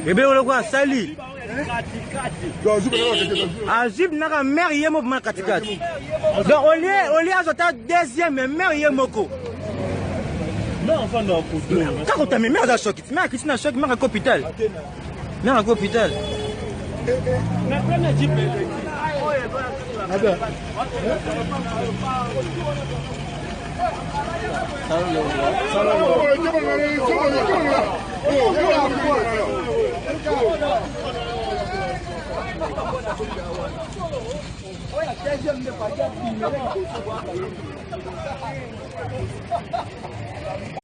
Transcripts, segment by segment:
Bébé, on le voit, salut. Azib n'a mère yemo ma katikati. Donc on est à son deuxième mère yemoko. Non, enfin non. Quand on mère dans choc, mère qui n'a choc, mère à l'hôpital. Mère à l'hôpital.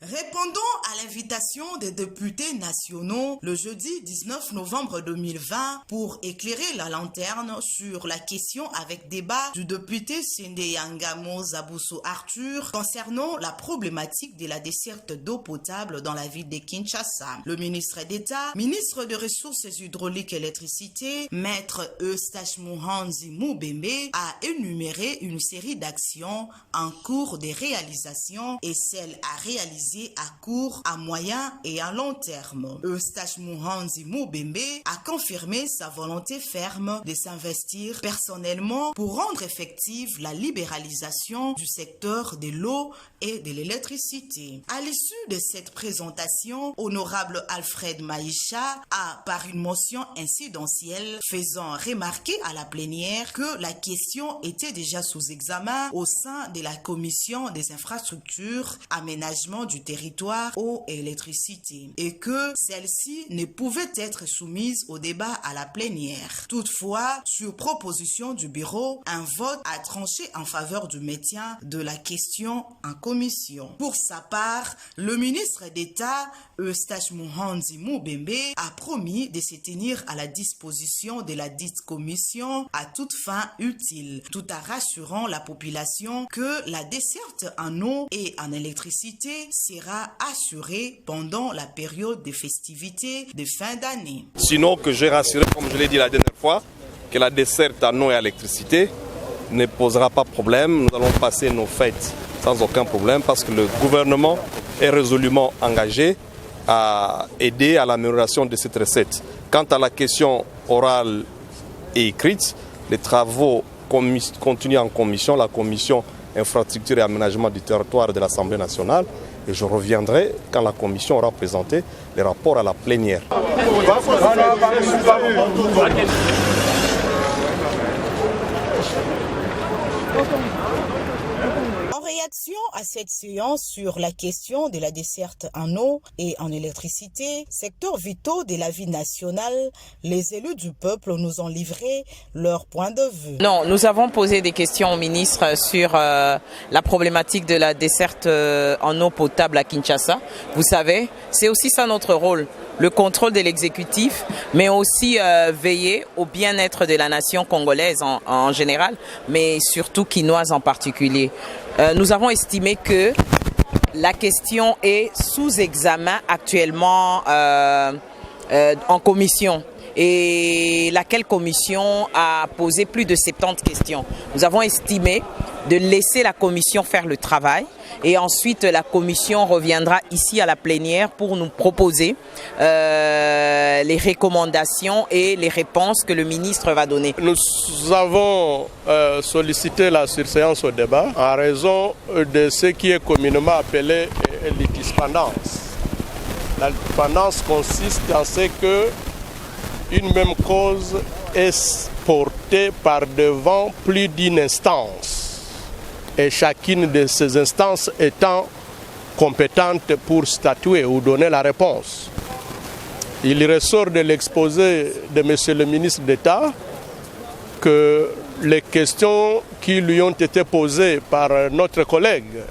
Répondons à l'invitation des députés nationaux le jeudi 19 novembre 2020 pour éclairer la lanterne sur la question avec débat du député Sendeyangamo Zabousso Arthur concernant la problématique de la desserte d'eau potable dans la ville de Kinshasa. Le ministre d'État, ministre des Ressources hydrauliques et électricité, maître Eustache Muhanzi Mubembe, a énuméré une série d'actions en cours de réalisation et celles à réaliser à court, à moyen et à long terme. Eustache Muhanzi Mubembe a confirmé sa volonté ferme de s'investir personnellement pour rendre effective la libéralisation du secteur de l'eau et de l'électricité. À l'issue de cette présentation, honorable Alfred Maïcha a, par une motion incidentielle, faisant remarquer à la plénière que la question était déjà sous examen au sein de la commission des infrastructures, aménagement du territoire, eau et électricité, et que celle-ci ne pouvait être soumise au débat à la plénière. Toutefois, sur proposition du bureau, un vote a tranché en faveur du maintien de la question en commission. Pour sa part, le ministre d'État, Eustache Muhanzi Mubembe, a promis de se tenir à la disposition de la dite commission à toute fin utile, tout en rassurant la population que la desserte en eau et en électricité sera assurée pendant la période des festivités de fin d'année. Sinon, que j'ai rassuré, comme je l'ai dit la dernière fois, que la desserte en eau et électricité ne posera pas de problème. Nous allons passer nos fêtes sans aucun problème parce que le gouvernement est résolument engagé à aider à l'amélioration de cette recette. Quant à la question orale et écrite, les travaux continuent en commission, la commission infrastructure et aménagement du territoire de l'Assemblée nationale. Et je reviendrai quand la commission aura présenté les rapports à la plénière. En réaction à cette séance sur la question de la desserte en eau et en électricité, secteurs vitaux de la vie nationale, les élus du peuple nous ont livré leur point de vue. Non, nous avons posé des questions au ministre sur la problématique de la desserte en eau potable à Kinshasa. Vous savez, c'est aussi ça notre rôle. Le contrôle de l'exécutif, mais aussi veiller au bien-être de la nation congolaise en général, mais surtout quinoise en particulier. Nous avons estimé que la question est sous examen actuellement en commission. Et laquelle commission a posé plus de 70 questions. Nous avons estimé de laisser la commission faire le travail et ensuite la commission reviendra ici à la plénière pour nous proposer les recommandations et les réponses que le ministre va donner. Nous avons sollicité la surséance au débat en raison de ce qui est communément appelé litispendance. La litispendance consiste en ce que une même cause est portée par devant plus d'une instance et chacune de ces instances étant compétente pour statuer ou donner la réponse. Il ressort de l'exposé de M. le ministre d'État que les questions qui lui ont été posées par notre collègue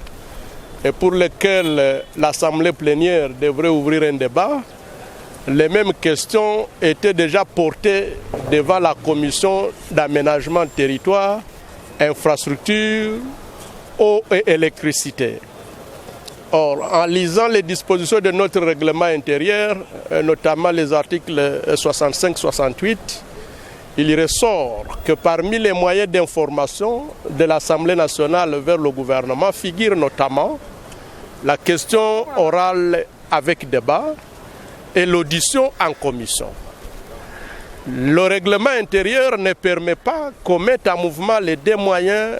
et pour lesquelles l'Assemblée plénière devrait ouvrir un débat, les mêmes questions étaient déjà portées devant la commission d'aménagement territoire, infrastructure, eau et électricité. Or, en lisant les dispositions de notre règlement intérieur, notamment les articles 65-68, il ressort que parmi les moyens d'information de l'Assemblée nationale vers le gouvernement figure notamment la question orale avec débat, et l'audition en commission. Le règlement intérieur ne permet pas qu'on mette en mouvement les deux moyens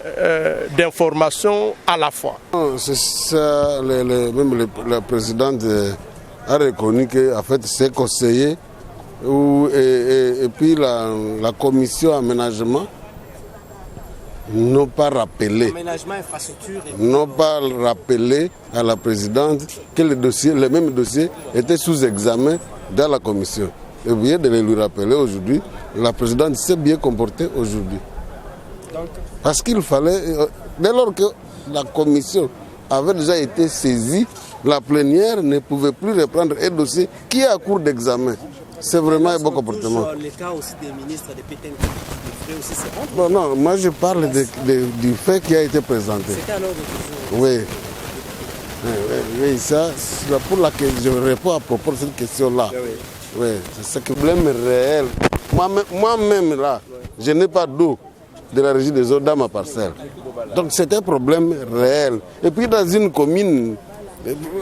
d'information à la fois. C'est ça, même le président a reconnu que en fait, ses conseillers et puis la commission aménagement n'ont pas rappelé à la présidente que le même dossier était sous examen dans la commission. Et vous vient de le lui rappeler aujourd'hui, la présidente s'est bien comportée aujourd'hui. Parce qu'il fallait, dès lors que la commission avait déjà été saisie, la plénière ne pouvait plus reprendre un dossier qui est à cours d'examen. C'est vraiment un bon comportement. Le cas aussi des ministres de Pétain aussi se rendre. Bon, non, moi je parle du fait qui a été présenté. C'était alors de Oui. Oui, ça, c'est pour laquelle je réponds à propos de cette question-là. Oui, c'est ce problème réel. Moi-même, là, je n'ai pas d'eau de la régie des eaux dans ma parcelle. Donc c'est un problème réel. Et puis dans une commune,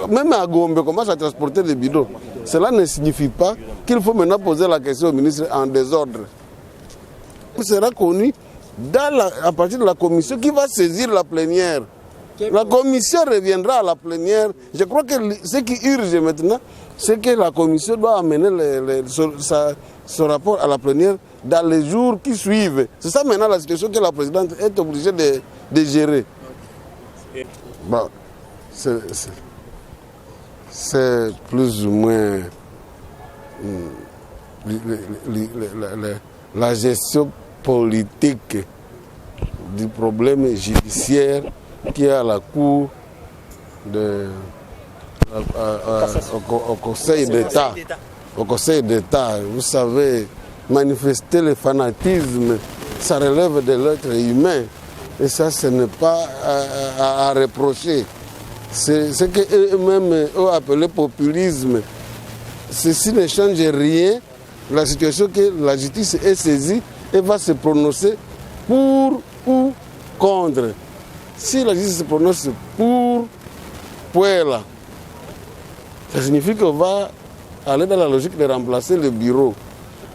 même à Gombe, on commence à transporter des bidons. Cela ne signifie pas qu'il faut maintenant poser la question au ministre en désordre. Il sera connu à partir de la commission qui va saisir la plénière. La commission reviendra à la plénière. Je crois que ce qui urge maintenant, c'est que la commission doit amener son rapport à la plénière dans les jours qui suivent. C'est ça maintenant la situation que la présidente est obligée de gérer. Bon, c'est plus ou moins la gestion politique du problème judiciaire qui est à la cour au Conseil d'État. Au Conseil d'État, vous savez, manifester le fanatisme, ça relève de l'être humain. Et ça, ce n'est pas à reprocher. C'est ce qu'eux-mêmes ont appelé populisme. Ceci ne change rien. La situation que la justice est saisie et va se prononcer pour ou contre. Si la justice se prononce pour Puela, ça signifie qu'on va aller dans la logique de remplacer le bureau.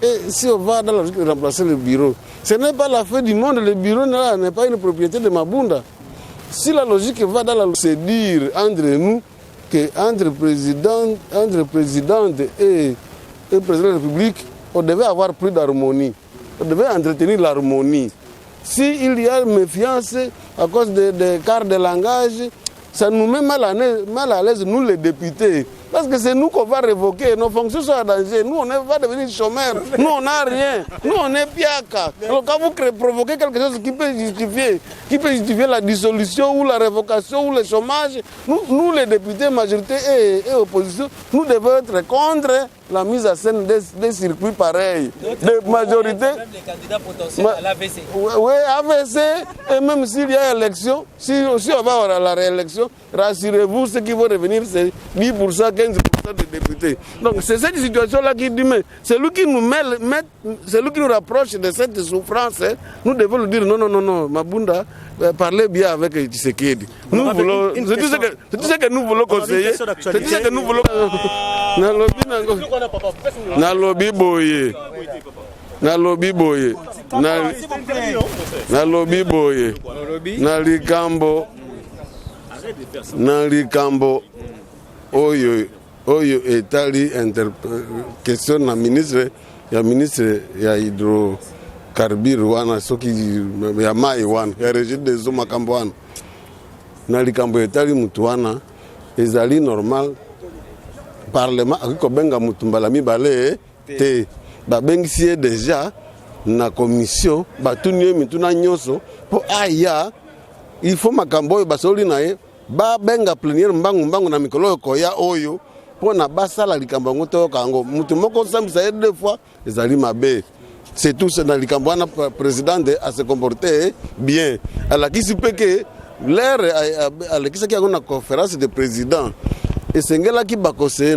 Et si on va dans la logique de remplacer le bureau, ce n'est pas la fin du monde, le bureau n'est pas une propriété de Mabunda. Si la logique va dans la logique, c'est dire entre nous qu'entre présidente et président de la République, on devait avoir plus d'harmonie. On devait entretenir l'harmonie. S'il y a méfiance à cause des quarts de langage, ça nous met mal à l'aise, nous les députés. Parce que c'est nous qu'on va révoquer, nos fonctions sont en danger. Nous, on va devenir chômeurs. Nous, on n'a rien. Nous, on est piaka. Alors, quand vous provoquez quelque chose qui peut justifier la dissolution ou la révocation ou le chômage, nous les députés, majorité et opposition, nous devons être contre la mise en scène des circuits pareils. De majorité. Même les candidats potentiels à l'AVC. Oui, AVC. Et même s'il y a élection, si on va avoir la réélection, rassurez-vous, ceux qui vont revenir, c'est 10%, 15% des députés. Donc c'est cette situation-là qui dit, mais celui qui nous rapproche de cette souffrance, nous devons lui dire non, Mabunda, parlez bien avec Tshisekedi. Nous voulons, c'est tout ce que nous voulons conseiller. C'est tout ce que nous voulons. Nalobi boye. Nalikambo oyo etali question na ministre ya hydrocarbure wana soki ya mai wana ya régime des eaux makambo wana na likambo etali mutu wana ezali normal parlement akikobenga mutu mbala mibale te babengisi ye déjà na commission batuni ye mituna nyonso mpo aya il faut makambo oyo basoli na ye babenga plénière mbangu na mikolo koya oyo mpo na basala likambo yango toyoka yango mutu moko osambisa ye 2 fois ezali mabe. C'est tout ça dans le Cambouana président à se comporter bien. Alors qui se peut que l'air à l'équipe qui a une conférence de président et c'est là qui va conseiller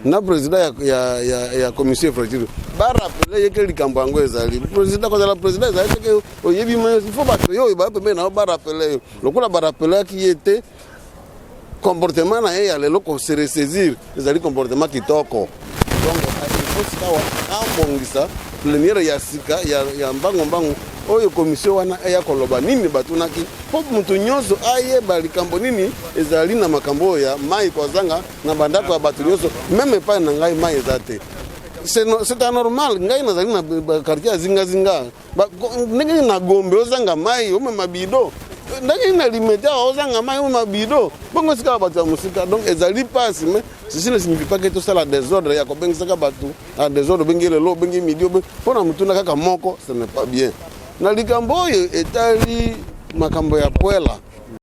na président ya commission infrastructure ba rappeler que le Cambouango ezali président quand la président ezali que oyebi il faut pas que yo ba pe na ba rappeler le ko la ba rappeler qui était comportement na ya lelo ko se ressaisir ezali comportement kitoko donc ifosika ambongisa plénière ya sika ya mbango oyo commission wana eya koloba nini batunaki po mutu nyonso ayeba likambo nini ezali na makambo ya mai kozanga na bandako ya bato nyonso meme pa na ngai mai eza te. C'est anormal ngai nazali na quartier zinga ndenge na Gombe ozanga mai omema bido ndenge na Limete ozanga mai omema bido bongo sika bato ya musika donc ezali pasi mais ceci ne signifie pas que tout ça la désordre ya kobengisaka bato a désordre bengi lelo bengi midi pona mutu na kaka moko ce n'est pas bien na likambo oyo etali makambo ya Pwela